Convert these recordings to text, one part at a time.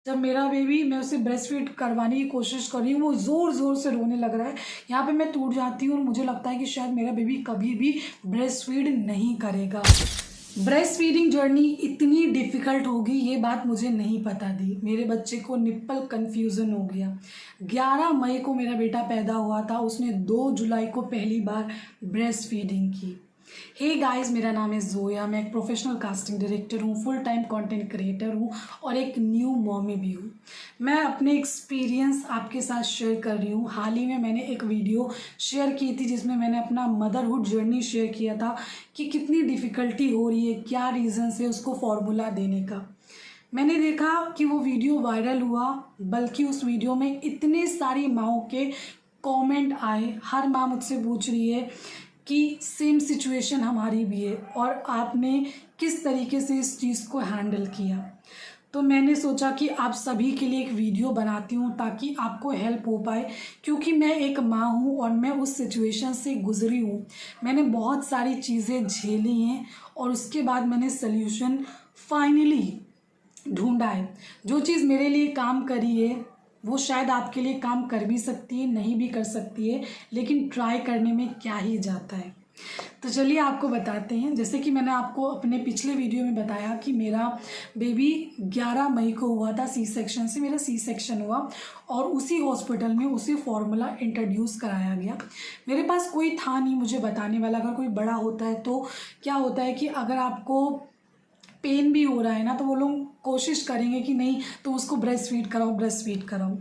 जब मेरा बेबी, मैं उसे ब्रेस्ट फीड करवाने की कोशिश कर रही हूँ, वो ज़ोर ज़ोर से रोने लग रहा है। यहाँ पे मैं टूट जाती हूँ और मुझे लगता है कि शायद मेरा बेबी कभी भी ब्रेस्ट फीड नहीं करेगा। ब्रेस्ट फीडिंग जर्नी इतनी डिफ़िकल्ट होगी ये बात मुझे नहीं पता थी। मेरे बच्चे को निप्पल कन्फ्यूज़न हो गया। 11 मई को मेरा बेटा पैदा हुआ था, उसने 2 जुलाई को पहली बार ब्रेस्ट फीडिंग की। हे गाइस, मेरा नाम है जोया। मैं एक प्रोफेशनल कास्टिंग डायरेक्टर हूँ, फुल टाइम कंटेंट क्रिएटर हूँ और एक न्यू मॉमी भी हूँ। मैं अपने एक्सपीरियंस आपके साथ शेयर कर रही हूँ। हाल ही में मैंने एक वीडियो शेयर की थी जिसमें मैंने अपना मदरहुड जर्नी शेयर किया था कि कितनी डिफ़िकल्टी हो रही है, क्या रीज़न है उसको फॉर्मूला देने का। मैंने देखा कि वो वीडियो वायरल हुआ, बल्कि उस वीडियो में इतने सारी माँओं के कमेंट आए। हर माँ मुझसे पूछ रही है कि सेम सिचुएशन हमारी भी है और आपने किस तरीके से इस चीज़ को हैंडल किया। तो मैंने सोचा कि आप सभी के लिए एक वीडियो बनाती हूँ ताकि आपको हेल्प हो पाए, क्योंकि मैं एक माँ हूँ और मैं उस सिचुएशन से गुज़री हूँ। मैंने बहुत सारी चीज़ें झेली हैं और उसके बाद मैंने सल्यूशन फाइनली ढूंढा है। जो चीज़ मेरे लिए काम करी है वो शायद आपके लिए काम कर भी सकती है, नहीं भी कर सकती है, लेकिन ट्राई करने में क्या ही जाता है। तो चलिए आपको बताते हैं। जैसे कि मैंने आपको अपने पिछले वीडियो में बताया कि मेरा बेबी 11 मई को हुआ था, सी सेक्शन से मेरा सी सेक्शन हुआ और उसी हॉस्पिटल में उसे फॉर्मूला इंट्रोड्यूस कराया गया। मेरे पास कोई था नहीं मुझे बताने वाला। अगर कोई बड़ा होता है तो क्या होता है कि अगर आपको पेन भी हो रहा है ना तो वो लोग कोशिश करेंगे कि नहीं तो उसको ब्रेस्ट फीड कराओ, ब्रेस्ट फीड कराओ।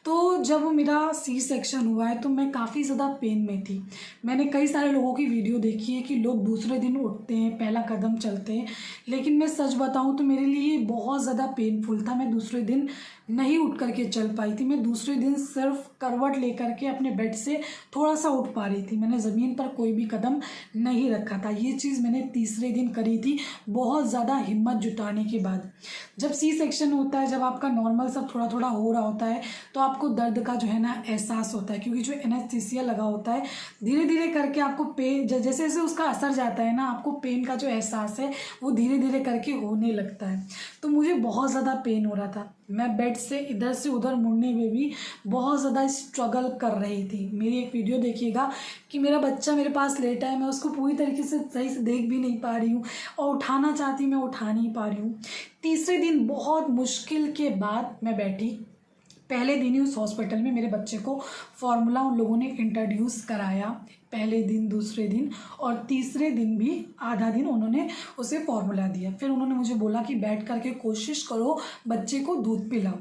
तो जब मेरा सी सेक्शन हुआ है तो मैं काफ़ी ज़्यादा पेन में थी। मैंने कई सारे लोगों की वीडियो देखी है कि लोग दूसरे दिन उठते हैं, पहला कदम चलते हैं, लेकिन मैं सच बताऊं तो मेरे लिए बहुत ज़्यादा पेनफुल था। मैं दूसरे दिन नहीं उठ करके चल पाई थी। मैं दूसरे दिन सिर्फ करवट लेकर के अपने बेड से थोड़ा सा उठ पा रही थी। मैंने ज़मीन पर कोई भी कदम नहीं रखा था। ये चीज़ मैंने तीसरे दिन करी थी, बहुत ज़्यादा हिम्मत जुटाने के बाद। जब सी सेक्शन होता है, जब आपका नॉर्मल सब थोड़ा थोड़ा हो रहा होता है तो आपको दर्द का जो है ना एहसास होता है, क्योंकि जो एनेस्थीसिया लगा होता है धीरे धीरे करके आपको पेन, जैसे जैसे उसका असर जाता है ना, आपको पेन का जो एहसास है वो धीरे धीरे करके होने लगता है। तो मुझे बहुत ज़्यादा पेन हो रहा था। मैं बेड से इधर से उधर मुड़ने में भी बहुत ज़्यादा स्ट्रगल कर रही थी। मेरी एक वीडियो देखिएगा कि मेरा बच्चा मेरे पास लेटा है, मैं उसको पूरी तरीके से सही से देख भी नहीं पा रही हूँ और उठाना चाहती मैं उठा नहीं पा रही हूँ। तीसरे दिन बहुत मुश्किल के बाद मैं बैठी। पहले दिन ही उस हॉस्पिटल में मेरे बच्चे को फॉर्मूला उन लोगों ने इंट्रोड्यूस कराया। पहले दिन, दूसरे दिन और तीसरे दिन भी आधा दिन उन्होंने उसे फॉर्मूला दिया। फिर उन्होंने मुझे बोला कि बैठ करके कोशिश करो बच्चे को दूध पिलाओ।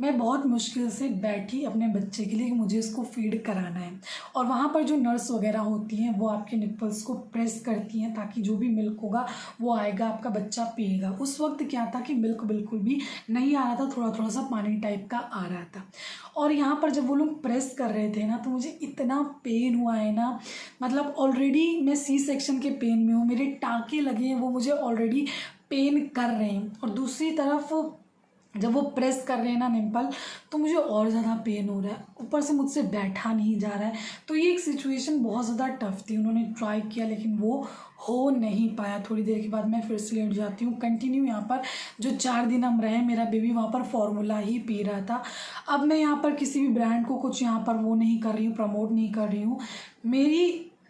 मैं बहुत मुश्किल से बैठी अपने बच्चे के लिए कि मुझे इसको फीड कराना है। और वहाँ पर जो नर्स वगैरह होती हैं वो आपके निप्पल्स को प्रेस करती हैं ताकि जो भी मिल्क होगा वो आएगा, आपका बच्चा पिएगा। उस वक्त क्या था कि मिल्क बिल्कुल भी नहीं आ रहा था, थोड़ा थोड़ा सा पानी टाइप का आ रहा था। और यहाँ पर जब वो लोग प्रेस कर रहे थे ना तो मुझे इतना पेन हुआ है ना, मतलब ऑलरेडी मैं सी सेक्शन के पेन में हूँ, मेरे टाँके लगे हैं, वो मुझे ऑलरेडी पेन कर रहे हैं। और दूसरी तरफ जब वो प्रेस कर रहे हैं ना निम्पल, तो मुझे और ज़्यादा पेन हो रहा है, ऊपर से मुझसे बैठा नहीं जा रहा है। तो ये एक सिचुएशन बहुत ज़्यादा टफ थी। उन्होंने ट्राई किया लेकिन वो हो नहीं पाया। थोड़ी देर के बाद मैं फिर से लेट जाती हूँ। कंटिन्यू यहाँ पर जो 4 दिन हम रहे, मेरा बेबी वहाँ पर फॉर्मूला ही पी रहा था। अब मैं यहाँ पर किसी भी ब्रांड को कुछ यहाँ पर वो नहीं कर रही हूँ, प्रमोट नहीं कर रही हूँ।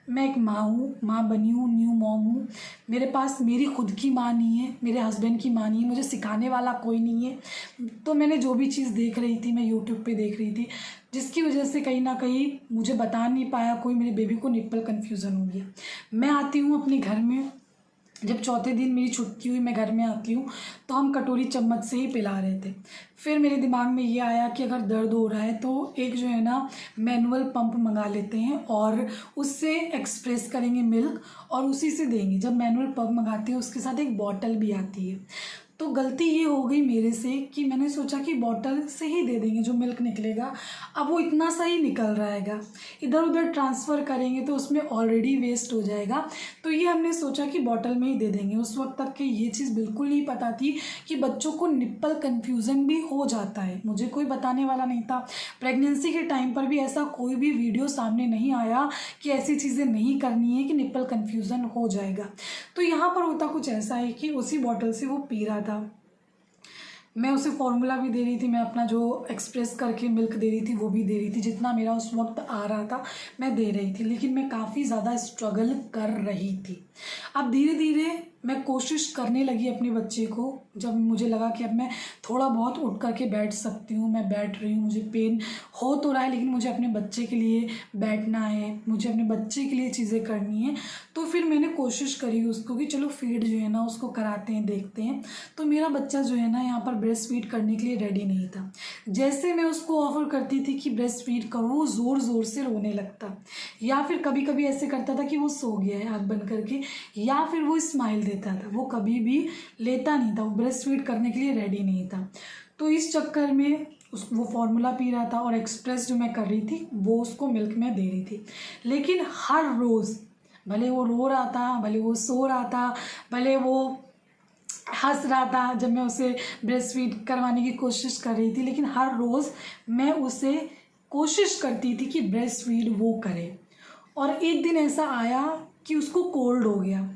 मैं एक माँ हूँ, माँ बनी हूँ, न्यू मॉम हूँ। मेरे पास मेरी खुद की माँ नहीं है, मेरे हस्बैंड की माँ नहीं है, मुझे सिखाने वाला कोई नहीं है। तो मैंने जो भी चीज़ देख रही थी मैं यूट्यूब पे देख रही थी, जिसकी वजह से कहीं ना कहीं मुझे बता नहीं पाया कोई, मेरे बेबी को निप्पल कन्फ्यूज़न हो गया। मैं आती हूँ अपने घर में, जब चौथे दिन मेरी छुट्टी हुई मैं घर में आती हूँ तो हम कटोरी चम्मच से ही पिला रहे थे। फिर मेरे दिमाग में ये आया कि अगर दर्द हो रहा है तो एक जो है ना मैनुअल पंप मंगा लेते हैं और उससे एक्सप्रेस करेंगे मिल्क और उसी से देंगे। जब मैनुअल पंप मंगाते हैं उसके साथ एक बॉटल भी आती है। तो गलती ये हो गई मेरे से कि मैंने सोचा कि बॉटल से ही दे देंगे जो मिल्क निकलेगा। अब वो इतना सा ही निकल रहेगा, इधर उधर ट्रांसफ़र करेंगे तो उसमें ऑलरेडी वेस्ट हो जाएगा। तो ये हमने सोचा कि बॉटल में ही दे देंगे। उस वक्त तक कि ये चीज़ बिल्कुल नहीं पता थी कि बच्चों को निप्पल कन्फ्यूज़न भी हो जाता है। मुझे कोई बताने वाला नहीं था। प्रेगनेंसी के टाइम पर भी ऐसा कोई भी वीडियो सामने नहीं आया कि ऐसी चीज़ें नहीं करनी है कि निप्पल कन्फ्यूज़न हो जाएगा। तो यहाँ पर होता कुछ ऐसा है कि उसी बॉटल से वो पी रहा था। मैं उसे फॉर्मूला भी दे रही थी, मैं अपना जो एक्सप्रेस करके मिल्क दे रही थी वो भी दे रही थी, जितना मेरा उस वक्त आ रहा था मैं दे रही थी, लेकिन मैं काफ़ी ज़्यादा स्ट्रगल कर रही थी। अब धीरे धीरे मैं कोशिश करने लगी अपने बच्चे को, जब मुझे लगा कि अब मैं थोड़ा बहुत उठ करके बैठ सकती हूँ, मैं बैठ रही हूँ, मुझे पेन हो तो रहा है लेकिन मुझे अपने बच्चे के लिए बैठना है, मुझे अपने बच्चे के लिए चीज़ें करनी है। तो फिर मैंने कोशिश करी उसको कि चलो फीड जो है ना उसको कराते हैं, देखते हैं। तो मेरा बच्चा जो है ना यहाँ पर ब्रेस्ट फीड करने के लिए रेडी नहीं था। जैसे मैं उसको ऑफर करती थी कि ब्रेस्ट फीड करो, वो ज़ोर ज़ोर से रोने लगता, या फिर कभी कभी ऐसे करता था कि वो सो गया है आँख बंद करके, या फिर वो स्माइल देता था, वो कभी भी लेता नहीं था, वो ब्रेस्ट फीड करने के लिए रेडी नहीं था। तो इस चक्कर में वो फार्मूला पी रहा था और एक्सप्रेस जो मैं कर रही थी वो उसको मिल्क में दे रही थी। लेकिन हर रोज़ भले वो रो रहा था, भले वो सो रहा था, भले वो हंस रहा था जब मैं उसे ब्रेस्ट फीड करवाने की कोशिश कर रही थी, लेकिन हर रोज़ मैं उसे कोशिश करती थी कि ब्रेस्ट फीड वो करे। और एक दिन ऐसा आया कि उसको कोल्ड हो गया,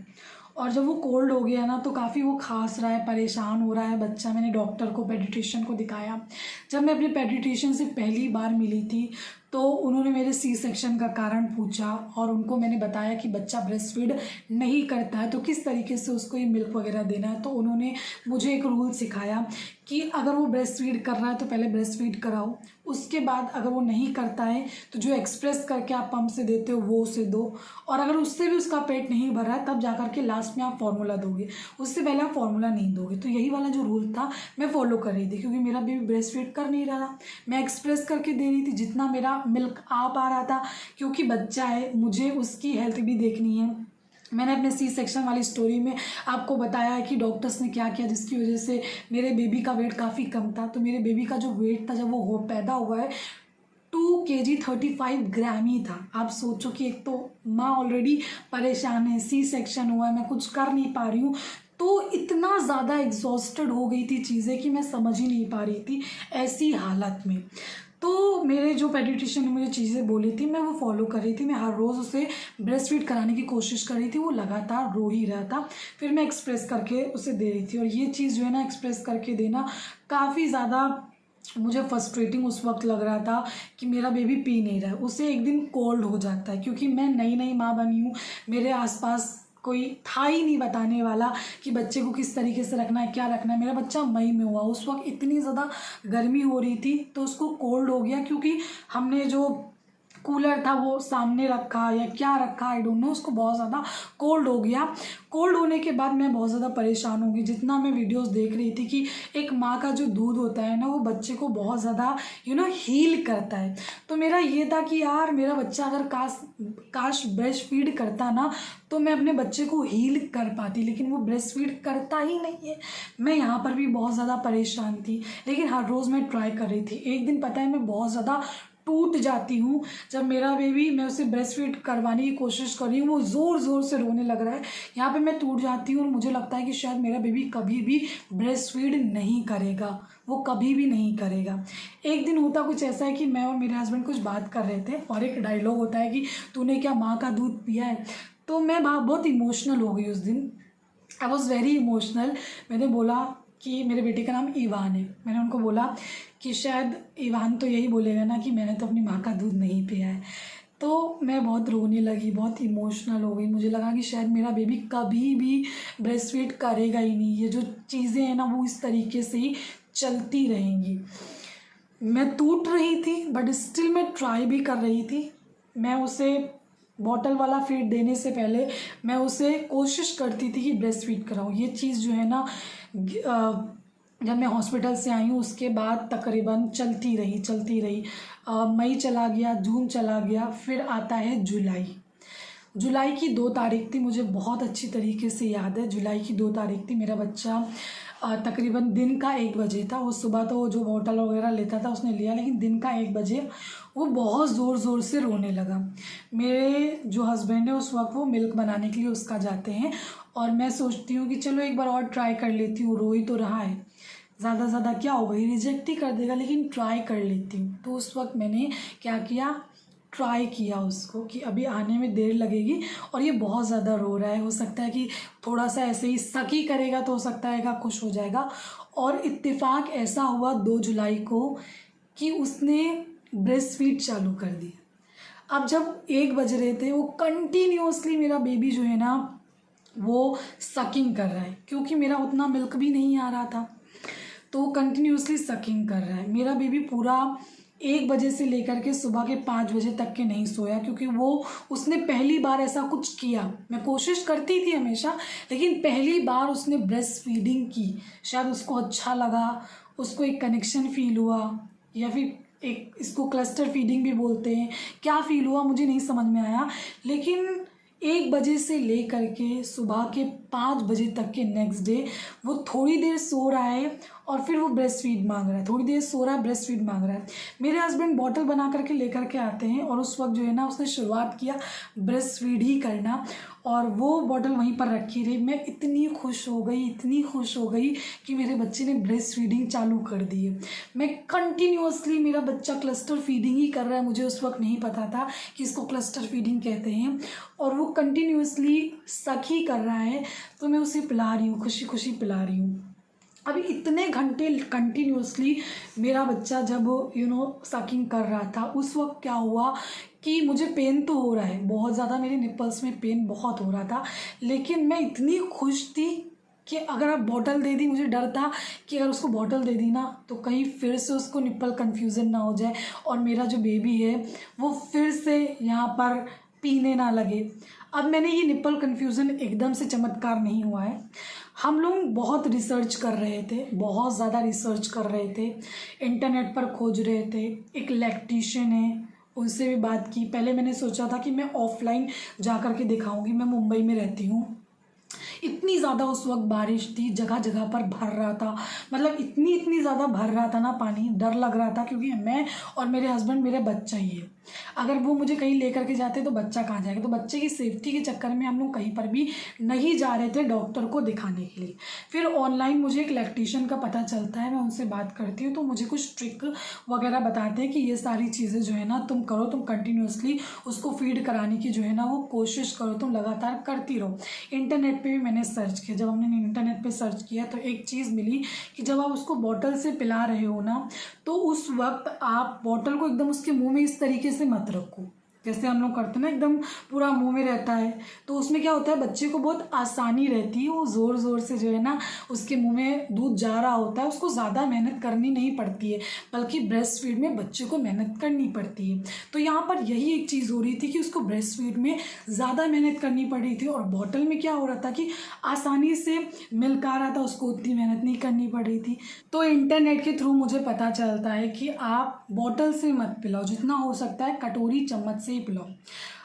और जब वो कोल्ड हो गया ना तो काफ़ी वो खांस रहा है, परेशान हो रहा है बच्चा। मैंने डॉक्टर को, पेडिट्रिशियन को दिखाया। जब मैं अपने पेडिट्रिशियन से पहली बार मिली थी तो उन्होंने मेरे सी सेक्शन का कारण पूछा और उनको मैंने बताया कि बच्चा ब्रेस्ट फीड नहीं करता है तो किस तरीके से उसको ये मिल्क वगैरह देना है। तो उन्होंने मुझे एक रूल सिखाया कि अगर वो ब्रेस्ट फीड कर रहा है तो पहले ब्रेस्ट फीड कराओ, उसके बाद अगर वो नहीं करता है तो जो एक्सप्रेस करके आप पंप से देते हो वो उसे दो, और अगर उससे भी उसका पेट नहीं भर रहा है तब जाकर के लास्ट में आप फार्मूला दोगे, उससे पहले आप फार्मूला नहीं दोगे। तो यही वाला जो रूल था मैं फॉलो कर रही थी, क्योंकि मेरा बेबी ब्रेस्ट फीड कर नहीं रहा था, मैं एक्सप्रेस करके दे रही थी जितना मेरा मिल्क आ पा रहा था, क्योंकि बच्चा है, मुझे उसकी हेल्थ भी देखनी है। मैंने अपने सी सेक्शन वाली स्टोरी में आपको बताया है कि डॉक्टर्स ने क्या किया जिसकी वजह से मेरे बेबी का वेट काफ़ी कम था। तो मेरे बेबी का जो वेट था जब वो पैदा हुआ है 2 kg 35 ग्राम ही था। आप सोचो कि एक तो माँ ऑलरेडी परेशान है, सी सेक्शन हुआ है, मैं कुछ कर नहीं पा रही हूँ, तो इतना ज़्यादा एग्जॉस्टेड हो गई थी चीज़ें कि मैं समझ ही नहीं पा रही थी ऐसी हालत में। तो मेरे जो पेडिट्रिशियन ने मुझे चीज़ें बोली थी मैं वो फॉलो कर रही थी। मैं हर रोज़ उसे ब्रेस्ट फीड कराने की कोशिश कर रही थी, वो लगातार रो ही रहा था। फिर मैं एक्सप्रेस करके उसे दे रही थी, और ये चीज़ जो है ना एक्सप्रेस करके देना काफ़ी ज़्यादा मुझे फ्रस्ट्रेटिंग उस वक्त लग रहा था कि मेरा बेबी पी नहीं रहा है। उसे एक दिन कोल्ड हो जाता है, क्योंकि मैं नई नई माँ बनी हूँ, मेरे आसपास कोई था ही नहीं बताने वाला कि बच्चे को किस तरीके से रखना है, क्या रखना है। मेरा बच्चा मई में हुआ, उस वक्त इतनी ज़्यादा गर्मी हो रही थी तो उसको कोल्ड हो गया, क्योंकि हमने जो कूलर था वो सामने रखा या क्या रखा आई डोंट नो, उसको बहुत ज़्यादा कोल्ड हो गया। कोल्ड होने के बाद मैं बहुत ज़्यादा परेशान हो गई। जितना मैं वीडियोस देख रही थी कि एक माँ का जो दूध होता है ना वो बच्चे को बहुत ज़्यादा हील करता है, तो मेरा ये था कि यार मेरा बच्चा अगर काश ब्रेस्ट फीड करता ना तो मैं अपने बच्चे को हील कर पाती, लेकिन वो ब्रेस्ट फीड करता ही नहीं है। मैं यहाँ पर भी बहुत ज़्यादा परेशान थी, लेकिन हर रोज़ मैं ट्राई कर रही थी। एक दिन पता है मैं बहुत ज़्यादा टूट जाती हूँ जब मेरा बेबी, मैं उसे ब्रेस्ट फीड करवाने की कोशिश कर रही हूँ, वो ज़ोर ज़ोर से रोने लग रहा है। यहाँ पे मैं टूट जाती हूँ और मुझे लगता है कि शायद मेरा बेबी कभी भी ब्रेस्ट फीड नहीं करेगा, वो कभी भी नहीं करेगा। एक दिन होता कुछ ऐसा है कि मैं और मेरे हस्बैंड कुछ बात कर रहे थे और एक डायलॉग होता है कि तूने क्या माँ का दूध पिया है। तो मैं बहुत इमोशनल हो गई उस दिन, आई वॉज़ वेरी इमोशनल। मैंने बोला कि मेरे बेटे का नाम ईवान है, मैंने उनको बोला कि शायद ईवान तो यही बोलेगा ना कि मैंने तो अपनी माँ का दूध नहीं पिया है। तो मैं बहुत रोने लगी, बहुत इमोशनल हो गई। मुझे लगा कि शायद मेरा बेबी कभी भी ब्रेस्ट फीड करेगा ही नहीं, ये जो चीज़ें हैं ना वो इस तरीके से ही चलती रहेंगी। मैं टूट रही थी बट स्टिल मैं ट्राई भी कर रही थी। मैं उसे बॉटल वाला फीड देने से पहले मैं उसे कोशिश करती थी कि ब्रेस्ट फीड कराऊँ। ये चीज़ जो है ना जब मैं हॉस्पिटल से आई हूँ उसके बाद तकरीबन चलती रही। मई चला गया, जून चला गया, फिर आता है जुलाई की 2 तारीख थी, मुझे बहुत अच्छी तरीके से याद है। जुलाई की 2 तारीख थी, मेरा बच्चा तकरीबन दिन का 1 बजे था। वो सुबह तो जो बॉटल वगैरह लेता था उसने लिया, लेकिन दिन का 1 बजे वो बहुत ज़ोर ज़ोर से रोने लगा। मेरे जो हस्बैंड है उस वक्त वो मिल्क बनाने के लिए उसका जाते हैं, और मैं सोचती हूँ कि चलो एक बार और ट्राई कर लेती हूँ, रो ही तो रहा है, ज़्यादा से ज़्यादा क्या होगा, रिजेक्ट ही कर देगा, लेकिन ट्राई कर लेती हूँ। तो उस वक्त मैंने क्या किया, ट्राई किया उसको कि अभी आने में देर लगेगी और ये बहुत ज़्यादा रो रहा है, हो सकता है कि थोड़ा सा ऐसे ही सकी करेगा तो हो सकता है कि खुश हो जाएगा। और इत्तेफाक ऐसा हुआ 2 जुलाई को कि उसने ब्रेस्ट फीड चालू कर दी। अब जब 1 बज रहे थे, वो कंटिन्यूअसली मेरा बेबी जो है ना वो सकिंग कर रहा है, क्योंकि मेरा उतना मिल्क भी नहीं आ रहा था, तो कंटिन्यूअसली सकिंग कर रहा है। मेरा बेबी पूरा 1 बजे से लेकर के सुबह के 5 बजे तक के नहीं सोया, क्योंकि उसने पहली बार ऐसा कुछ किया। मैं कोशिश करती थी हमेशा, लेकिन पहली बार उसने ब्रेस्ट फीडिंग की। शायद उसको अच्छा लगा, उसको एक कनेक्शन फील हुआ, या फिर एक इसको क्लस्टर फीडिंग भी बोलते हैं, क्या फील हुआ मुझे नहीं समझ में आया। लेकिन 1 बजे से लेकर के सुबह के 5 बजे तक के नेक्स्ट डे वो थोड़ी देर सो रहा है और फिर वो ब्रेस्ट फीड मांग रहा है, थोड़ी देर सो रहा है, ब्रेस्ट फीड मांग रहा है। मेरे हस्बैंड बॉटल बना करके लेकर के आते हैं और उस वक्त जो है ना उसने शुरुआत किया ब्रेस्ट फीड ही करना, और वो बॉटल वहीं पर रखी रही। मैं इतनी खुश हो गई, इतनी खुश हो गई कि मेरे बच्चे ने ब्रेस्ट फीडिंग चालू कर दी है। मैं कंटिन्यूअसली, मेरा बच्चा क्लस्टर फीडिंग ही कर रहा है, मुझे उस वक्त नहीं पता था कि इसको क्लस्टर फीडिंग कहते हैं, और वो कंटिन्यूअसली सक ही कर रहा है, तो मैं उसे पिला रही हूँ, खुशी खुशी पिला रही हूँ। अभी इतने घंटे कंटिन्यूअसली मेरा बच्चा जब सकिंग कर रहा था, उस वक्त क्या हुआ कि मुझे पेन तो हो रहा है बहुत ज़्यादा, मेरे निपल्स में पेन बहुत हो रहा था, लेकिन मैं इतनी खुश थी कि अगर आप बॉटल दे दी, मुझे डर था कि अगर उसको बॉटल दे दी ना तो कहीं फिर से उसको निप्पल कन्फ्यूज़न ना हो जाए और मेरा जो बेबी है वो फिर से यहाँ पर पीने ना लगे। अब मैंने ये निप्पल कन्फ्यूज़न एकदम से चमत्कार नहीं हुआ है, हम लोग बहुत रिसर्च कर रहे थे, बहुत ज़्यादा रिसर्च कर रहे थे, इंटरनेट पर खोज रहे थे। एक लैक्टिशियन है, उनसे भी बात की। पहले मैंने सोचा था कि मैं ऑफलाइन जा कर के दिखाऊंगी, मैं मुंबई में रहती हूँ। इतनी ज़्यादा उस वक्त बारिश थी, जगह जगह पर भर रहा था, मतलब इतनी ज़्यादा भर रहा था ना पानी, डर लग रहा था, क्योंकि मैं और मेरे हस्बैंड, मेरे बच्चा ही है, अगर वो मुझे कहीं लेकर के जाते तो बच्चा कहाँ जाएगा। तो बच्चे की सेफ्टी के चक्कर में हम लोग कहीं पर भी नहीं जा रहे थे डॉक्टर को दिखाने के लिए। फिर ऑनलाइन मुझे एक लैक्टेशन का पता चलता है, मैं उनसे बात करती हूँ, तो मुझे कुछ ट्रिक वगैरह बताते हैं कि ये सारी चीज़ें जो है ना तुम करो, तुम कंटिन्यूसली उसको फीड कराने की जो है ना वो कोशिश करो, तुम लगातार करती रहो। इंटरनेट पर भी मैंने सर्च किया, जब हमने इंटरनेट पर सर्च किया तो एक चीज़ मिली कि जब आप उसको बॉटल से पिला रहे हो ना, तो उस वक्त आप बॉटल को एकदम उसके मुंह में इस तरीके से मत रखो, जैसे हम लोग करते हैं ना, एकदम पूरा मुंह में रहता है, तो उसमें क्या होता है, बच्चे को बहुत आसानी रहती है, वो ज़ोर ज़ोर से जो है ना उसके मुंह में दूध जा रहा होता है, उसको ज़्यादा मेहनत करनी नहीं पड़ती है, बल्कि ब्रेस्ट फीड में बच्चे को मेहनत करनी पड़ती है। तो यहाँ पर यही एक चीज़ हो रही थी कि उसको ब्रेस्ट फीड में ज़्यादा मेहनत करनी पड़ रही थी, और बॉटल में क्या हो रहा था कि आसानी से मिल्क आ रहा था, उसको उतनी मेहनत नहीं करनी पड़ रही थी। तो इंटरनेट के थ्रू मुझे पता चलता है कि आप बॉटल से मत पिलाओ, जितना हो सकता है कटोरी चम्मच से ही पिलाओ।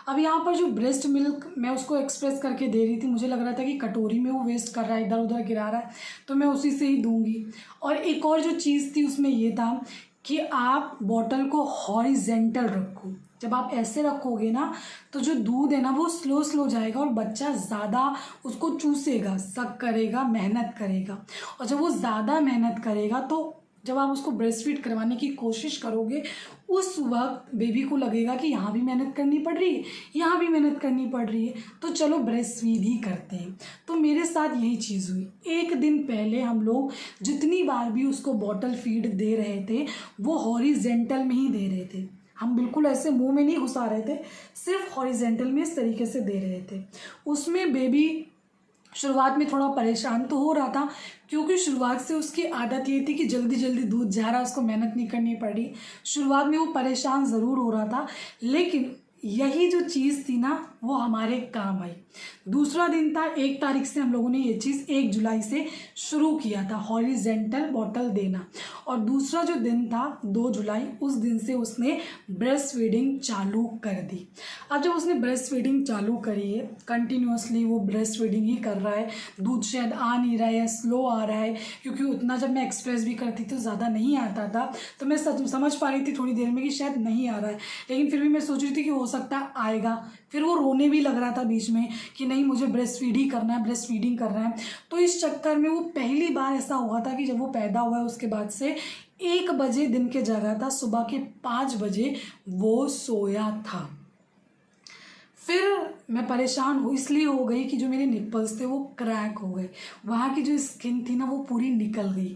अब यहाँ पर जो ब्रेस्ट मिल्क मैं उसको एक्सप्रेस करके दे रही थी, मुझे लग रहा था कि कटोरी में वो वेस्ट कर रहा है, इधर उधर गिरा रहा है, तो मैं उसी से ही दूंगी। और एक और जो चीज़ थी उसमें ये था कि आप बॉटल को हॉरिजेंटल रखो। जब आप ऐसे रखोगे ना तो जो दूध है ना वो स्लो स्लो जाएगा और बच्चा ज़्यादा उसको चूसेगा, सक करेगा, मेहनत करेगा। और जब वो ज़्यादा मेहनत करेगा तो जब आप उसको ब्रेस्ट फीड करवाने की कोशिश करोगे, उस वक्त बेबी को लगेगा कि यहाँ भी मेहनत करनी पड़ रही है, यहाँ भी मेहनत करनी पड़ रही है, तो चलो ब्रेस्ट फीड ही करते हैं। तो मेरे साथ यही चीज़ हुई। एक दिन पहले हम लोग जितनी बार भी उसको बॉटल फीड दे रहे थे वो हॉरिजेंटल में ही दे रहे थे, हम बिल्कुल ऐसे मुंह में नहीं घुसा रहे थे, सिर्फ हॉरिजेंटल में इस तरीके से दे रहे थे। उसमें बेबी शुरुआत में थोड़ा परेशान तो हो रहा था, क्योंकि शुरुआत से उसकी आदत ये थी कि जल्दी जल्दी दूध जा रहा, उसको मेहनत नहीं करनी पड़ी। शुरुआत में वो परेशान ज़रूर हो रहा था, लेकिन यही जो चीज़ थी ना वो हमारे काम आई। दूसरा दिन था, 1 तारीख से हम लोगों ने ये चीज़ 1 जुलाई से शुरू किया था, हॉरिजेंटल बॉटल देना। और दूसरा जो दिन था 2 जुलाई, उस दिन से उसने ब्रेस्ट फीडिंग चालू कर दी। अब जब उसने ब्रेस्ट फीडिंग चालू करी है, कंटिन्यूसली वो ब्रेस्ट फीडिंग ही कर रहा है, दूध शायद आ नहीं रहा है, स्लो आ रहा है, क्योंकि उतना जब मैं एक्सप्रेस भी करती थी तो ज़्यादा नहीं आता था, तो मैं समझ पा रही थी थोड़ी देर में कि शायद नहीं आ रहा है, लेकिन फिर भी मैं सोच रही थी कि हो सकता है आएगा। फिर वो रोने भी लग रहा था बीच में कि नहीं मुझे ब्रेस्ट फीड ही करना है, ब्रेस्ट फीडिंग करना है। तो इस चक्कर में वो पहली बार ऐसा हुआ था कि जब वो पैदा हुआ है उसके बाद से 1 बजे दिन के जगह था, सुबह के 5 बजे वो सोया था। फिर मैं परेशान हो इसलिए हो गई कि जो मेरे निप्पल्स थे वो क्रैक हो गए, वहाँ की जो स्किन थी ना वो पूरी निकल गई।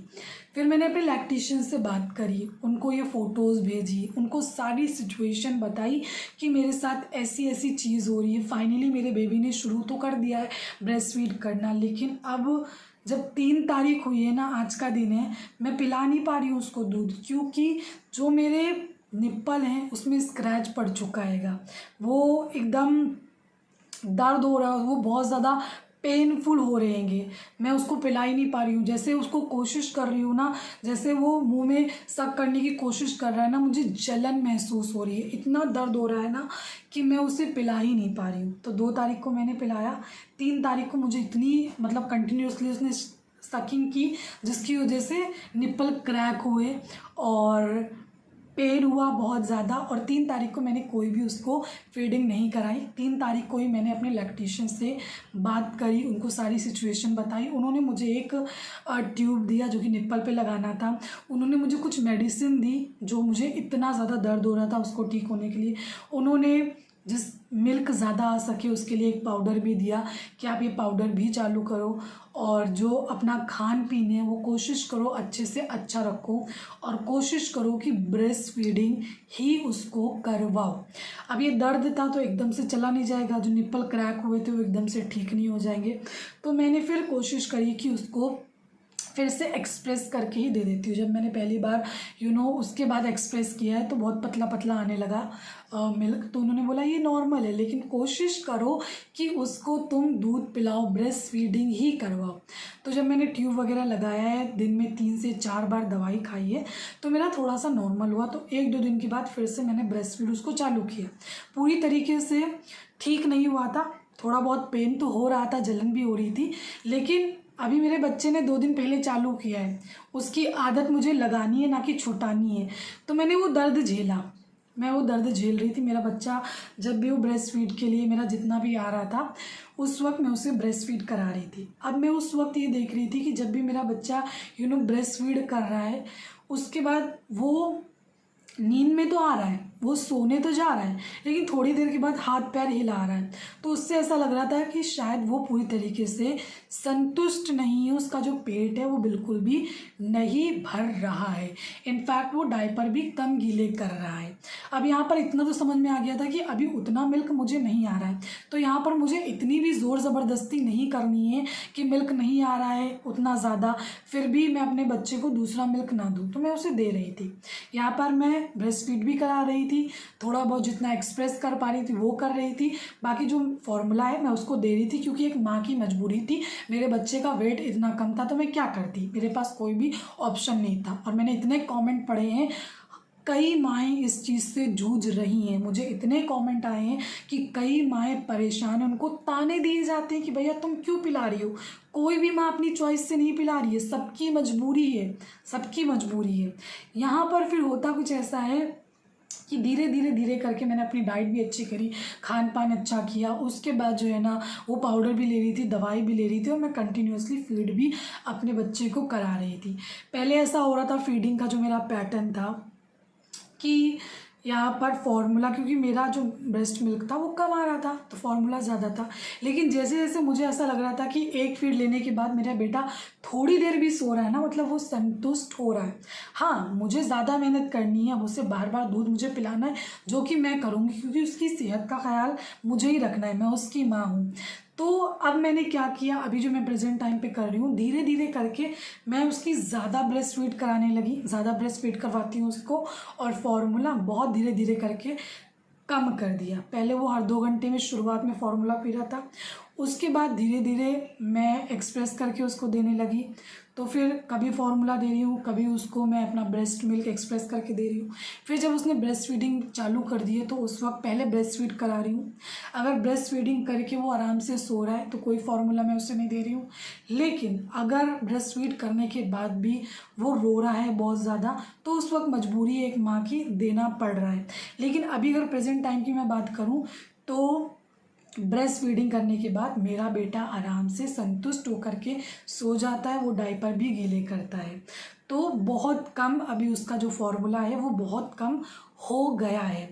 फिर मैंने अपने लैक्टिशियन से बात करी, उनको ये फ़ोटोज़ भेजी, उनको सारी सिचुएशन बताई कि मेरे साथ ऐसी ऐसी चीज़ हो रही है। फाइनली मेरे बेबी ने शुरू तो कर दिया है ब्रेस्ट फीड करना, लेकिन अब जब 3 तारीख हुई है ना, आज का दिन है, मैं पिला नहीं पा रही हूँ उसको दूध, क्योंकि जो मेरे निप्पल हैं उसमें स्क्रैच पड़ चुका हैगा। वो एकदम दर्द हो रहा है, वो बहुत ज़्यादा पेनफुल हो रहेंगे। मैं उसको पिला ही नहीं पा रही हूँ। जैसे उसको कोशिश कर रही हूँ ना, जैसे वो मुंह में सक करने की कोशिश कर रहा है ना, मुझे जलन महसूस हो रही है। इतना दर्द हो रहा है ना कि मैं उसे पिला ही नहीं पा रही हूँ। तो 2 तारीख को मैंने पिलाया, 3 तारीख को मुझे इतनी मतलब कंटिन्यूसली उसने सकिंग की जिसकी वजह से निप्पल क्रैक हुए और पेन हुआ बहुत ज़्यादा। और 3 तारीख को मैंने कोई भी उसको फीडिंग नहीं कराई। 3 तारीख को ही मैंने अपने लैक्टेशन से बात करी, उनको सारी सिचुएशन बताई। उन्होंने मुझे एक ट्यूब दिया जो कि निप्पल पे लगाना था। उन्होंने मुझे कुछ मेडिसिन दी जो मुझे इतना ज़्यादा दर्द हो रहा था उसको ठीक होने के लिए। उन्होंने जिस मिल्क ज़्यादा आ सके उसके लिए एक पाउडर भी दिया कि आप ये पाउडर भी चालू करो, और जो अपना खान पीन है वो कोशिश करो अच्छे से अच्छा रखो, और कोशिश करो कि ब्रेस्ट फीडिंग ही उसको करवाओ। अब ये दर्द था तो एकदम से चला नहीं जाएगा, जो निप्पल क्रैक हुए थे वो एकदम से ठीक नहीं हो जाएंगे। तो मैंने फिर कोशिश करी कि उसको फिर से एक्सप्रेस करके ही दे देती हूँ। जब मैंने पहली बार उसके बाद एक्सप्रेस किया है तो बहुत पतला पतला आने लगा मिल्क। तो उन्होंने बोला ये नॉर्मल है, लेकिन कोशिश करो कि उसको तुम दूध पिलाओ, ब्रेस्ट फीडिंग ही करवाओ। तो जब मैंने ट्यूब वगैरह लगाया है, दिन में 3 से 4 बार दवाई खाई है, तो मेरा थोड़ा सा नॉर्मल हुआ। तो 1-2 दिन के बाद फिर से मैंने ब्रेस्ट फीड उसको चालू किया। पूरी तरीके से ठीक नहीं हुआ था, थोड़ा बहुत पेन तो हो रहा था, जलन भी हो रही थी, लेकिन अभी मेरे बच्चे ने 2 दिन पहले चालू किया है। उसकी आदत मुझे लगानी है ना कि छुटानी है। तो मैंने वो दर्द झेला, मैं वो दर्द झेल रही थी। मेरा बच्चा जब भी वो ब्रेस्ट फीड के लिए मेरा जितना भी आ रहा था, उस वक्त मैं उसे ब्रेस्ट फीड करा रही थी। अब मैं उस वक्त ये देख रही थी कि जब भी मेरा बच्चा ब्रेस्ट फीड कर रहा है, उसके बाद वो नींद में तो आ रहा है, वो सोने तो जा रहा है, लेकिन थोड़ी देर के बाद हाथ पैर हिला रहा है। तो उससे ऐसा लग रहा था कि शायद वो पूरी तरीके से संतुष्ट नहीं है, उसका जो पेट है वो बिल्कुल भी नहीं भर रहा है। इनफैक्ट वो डायपर भी कम गीले कर रहा है। अब यहाँ पर इतना तो समझ में आ गया था कि अभी उतना मिल्क मुझे नहीं आ रहा है, तो यहाँ पर मुझे इतनी भी ज़ोर ज़बरदस्ती नहीं करनी है कि मिल्क नहीं आ रहा है उतना ज़्यादा, फिर भी मैं अपने बच्चे को दूसरा मिल्क ना दूँ। तो मैं उसे दे रही थी। यहाँ पर मैं ब्रेस्ट फीड भी करा रही थी, थोड़ा बहुत जितना एक्सप्रेस कर पा रही थी वो कर रही थी, बाकी जो फॉर्मूला है मैं उसको दे रही थी, क्योंकि एक माँ की मजबूरी थी। मेरे बच्चे का वेट इतना कम था तो मैं क्या करती, मेरे पास कोई भी ऑप्शन नहीं था। और मैंने इतने कमेंट पढ़े हैं, कई माएँ इस चीज़ से जूझ रही हैं। मुझे इतने कमेंट आए हैं कि कई माएँ परेशान हैं, उनको ताने दिए जाते हैं कि भैया तुम क्यों पिला रही हो। कोई भी माँ अपनी चॉइस से नहीं पिला रही है, सबकी मजबूरी है, सबकी मजबूरी है। यहाँ पर फिर होता कुछ ऐसा है कि धीरे धीरे करके मैंने अपनी डाइट भी अच्छी करी, खान पान अच्छा किया। उसके बाद जो है ना वो पाउडर भी ले रही थी, दवाई भी ले रही थी, और मैं कंटिन्यूसली फीड भी अपने बच्चे को करा रही थी। पहले ऐसा हो रहा था फीडिंग का जो मेरा पैटर्न था कि यहाँ पर फॉर्मूला, क्योंकि मेरा जो ब्रेस्ट मिल्क था वो कम आ रहा था तो फॉर्मूला ज़्यादा था, लेकिन जैसे जैसे मुझे ऐसा लग रहा था कि एक फीड लेने के बाद मेरा बेटा थोड़ी देर भी सो रहा है ना, मतलब वो संतुष्ट हो रहा है। हाँ, मुझे ज़्यादा मेहनत करनी है, उसे बार बार दूध मुझे पिलाना है, जो कि मैं करूँगी, क्योंकि उसकी सेहत का ख्याल मुझे ही रखना है, मैं उसकी माँ हूँ। तो अब मैंने क्या किया, अभी जो मैं प्रेजेंट टाइम पे कर रही हूँ, धीरे धीरे करके मैं उसकी ज़्यादा ब्रेस्ट फीड कराने लगी, ज़्यादा ब्रेस्ट फीड करवाती हूँ उसको, और फार्मूला बहुत धीरे धीरे करके कम कर दिया। पहले वो हर 2 घंटे में शुरुआत में फार्मूला पी रहा था, उसके बाद धीरे धीरे मैं एक्सप्रेस करके उसको देने लगी। तो फिर कभी फार्मूला दे रही हूँ, कभी उसको मैं अपना ब्रेस्ट मिल्क एक्सप्रेस करके दे रही हूँ। फिर जब उसने ब्रेस्ट फीडिंग चालू कर दी है तो उस वक्त पहले ब्रेस्ट फीड करा रही हूँ। अगर ब्रेस्ट फीडिंग करके वो आराम से सो रहा है तो कोई फार्मूला मैं उसे नहीं दे रही हूँ। लेकिन अगर ब्रेस्ट फीड करने के बाद भी वो रो रहा है बहुत ज़्यादा तो उस वक्त मजबूरी है एक माँ की, देना पड़ रहा है। लेकिन अभी अगर प्रेजेंट टाइम की मैं बात करूँ तो ब्रेस्ट फीडिंग करने के बाद मेरा बेटा आराम से संतुष्ट होकर के सो जाता है, वो डायपर भी गीले करता है। तो बहुत कम अभी उसका जो फार्मूला है वो बहुत कम हो गया है।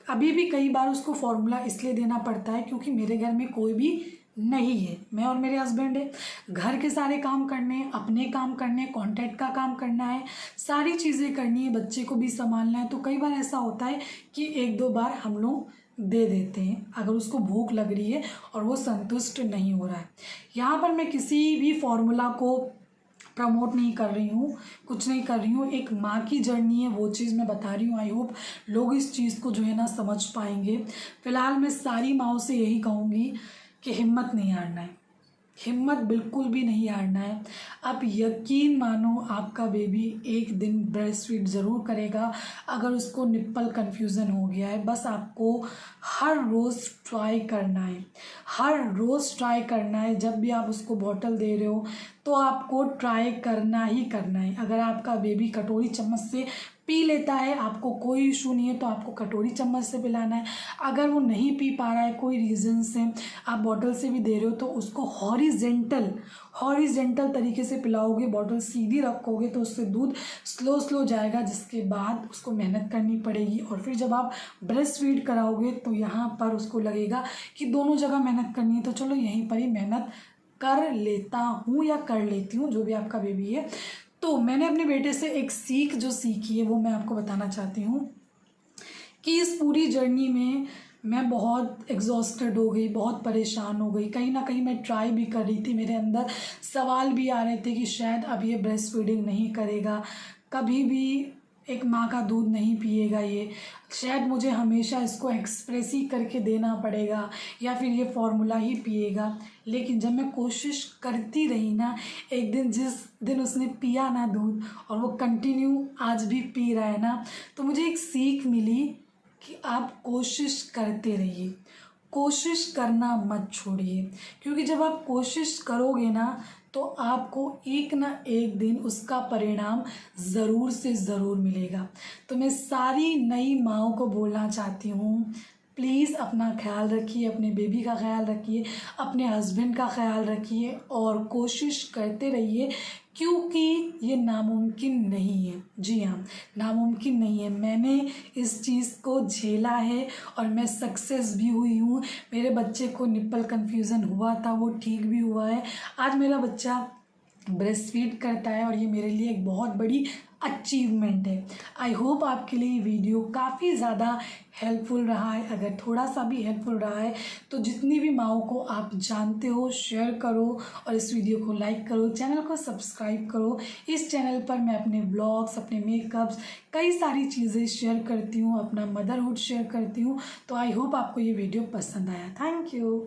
अभी भी कई बार उसको फार्मूला इसलिए देना पड़ता है क्योंकि मेरे घर में कोई भी नहीं है, मैं और मेरे हस्बैंड है। घर के सारे काम करने, अपने काम करने, कॉन्ट्रैक्ट का काम करना है, सारी चीज़ें करनी है, बच्चे को भी संभालना है। तो कई बार ऐसा होता है कि एक दो बार हम लोग दे देते हैं अगर उसको भूख लग रही है और वो संतुष्ट नहीं हो रहा है। यहाँ पर मैं किसी भी फार्मूला को प्रमोट नहीं कर रही हूँ, कुछ नहीं कर रही हूँ। एक माँ की जर्नी है, वो चीज़ मैं बता रही हूँ। आई होप लोग इस चीज़ को जो है ना समझ पाएंगे। फ़िलहाल मैं सारी माँओं से यही कहूँगी कि हिम्मत नहीं हारना है, हिम्मत बिल्कुल भी नहीं हारना है। आप यकीन मानो आपका बेबी एक दिन ब्रेस्ट फीड ज़रूर करेगा। अगर उसको निप्पल कन्फ्यूज़न हो गया है, बस आपको हर रोज़ ट्राई करना है, हर रोज़ ट्राई करना है। जब भी आप उसको बॉटल दे रहे हो तो आपको ट्राई करना ही करना है। अगर आपका बेबी कटोरी चम्मच से पी लेता है, आपको कोई इशू नहीं है, तो आपको कटोरी चम्मच से पिलाना है। अगर वो नहीं पी पा रहा है कोई रीज़न से, आप बॉटल से भी दे रहे हो तो उसको हॉरिजेंटल तरीके से पिलाओगे। बॉटल सीधी रखोगे तो उससे दूध स्लो जाएगा, जिसके बाद उसको मेहनत करनी पड़ेगी। और फिर जब आप ब्रेस्ट फीड कराओगे तो यहाँ पर उसको लगेगा कि दोनों जगह मेहनत करनी है, तो चलो यहीं पर ही मेहनत कर लेता हूँ या कर लेती हूँ, जो भी आपका बेबी है। तो मैंने अपने बेटे से एक सीख जो सीखी है वो मैं आपको बताना चाहती हूँ कि इस पूरी जर्नी में मैं बहुत एग्जॉस्टेड हो गई, बहुत परेशान हो गई। कहीं ना कहीं मैं ट्राई भी कर रही थी, मेरे अंदर सवाल भी आ रहे थे कि शायद अब ये ब्रेस्ट फीडिंग नहीं करेगा, कभी भी एक माँ का दूध नहीं पिएगा, ये शायद मुझे हमेशा इसको एक्सप्रेस ही करके देना पड़ेगा या फिर ये फार्मूला ही पिएगा। लेकिन जब मैं कोशिश करती रही ना, एक दिन जिस दिन उसने पिया ना दूध और वो कंटिन्यू आज भी पी रहा है ना, तो मुझे एक सीख मिली कि आप कोशिश करते रहिए, कोशिश करना मत छोड़िए। क्योंकि जब आप कोशिश करोगे ना तो आपको एक ना एक दिन उसका परिणाम ज़रूर से ज़रूर मिलेगा। तो मैं सारी नई माँओं को बोलना चाहती हूँ, प्लीज़ अपना ख्याल रखिए, अपने बेबी का ख्याल रखिए, अपने हस्बैंड का ख्याल रखिए और कोशिश करते रहिए, क्योंकि ये नामुमकिन नहीं है। जी हाँ, नामुमकिन नहीं है। मैंने इस चीज़ को झेला है और मैं सक्सेस भी हुई हूँ। मेरे बच्चे को निप्पल कन्फ्यूज़न हुआ था, वो ठीक भी हुआ है। आज मेरा बच्चा ब्रेस्ट फीड करता है और ये मेरे लिए एक बहुत बड़ी अचीवमेंट है। आई होप आपके लिए ये वीडियो काफ़ी ज़्यादा हेल्पफुल रहा है। अगर थोड़ा सा भी हेल्पफुल रहा है तो जितनी भी माँओं को आप जानते हो शेयर करो और इस वीडियो को लाइक करो, चैनल को सब्सक्राइब करो। इस चैनल पर मैं अपने ब्लॉग्स, अपने मेकअप्स, कई सारी चीज़ें शेयर करती हूँ, अपना मदरहुड शेयर करती हूँ। तो आई होप आपको ये वीडियो पसंद आया। Thank you.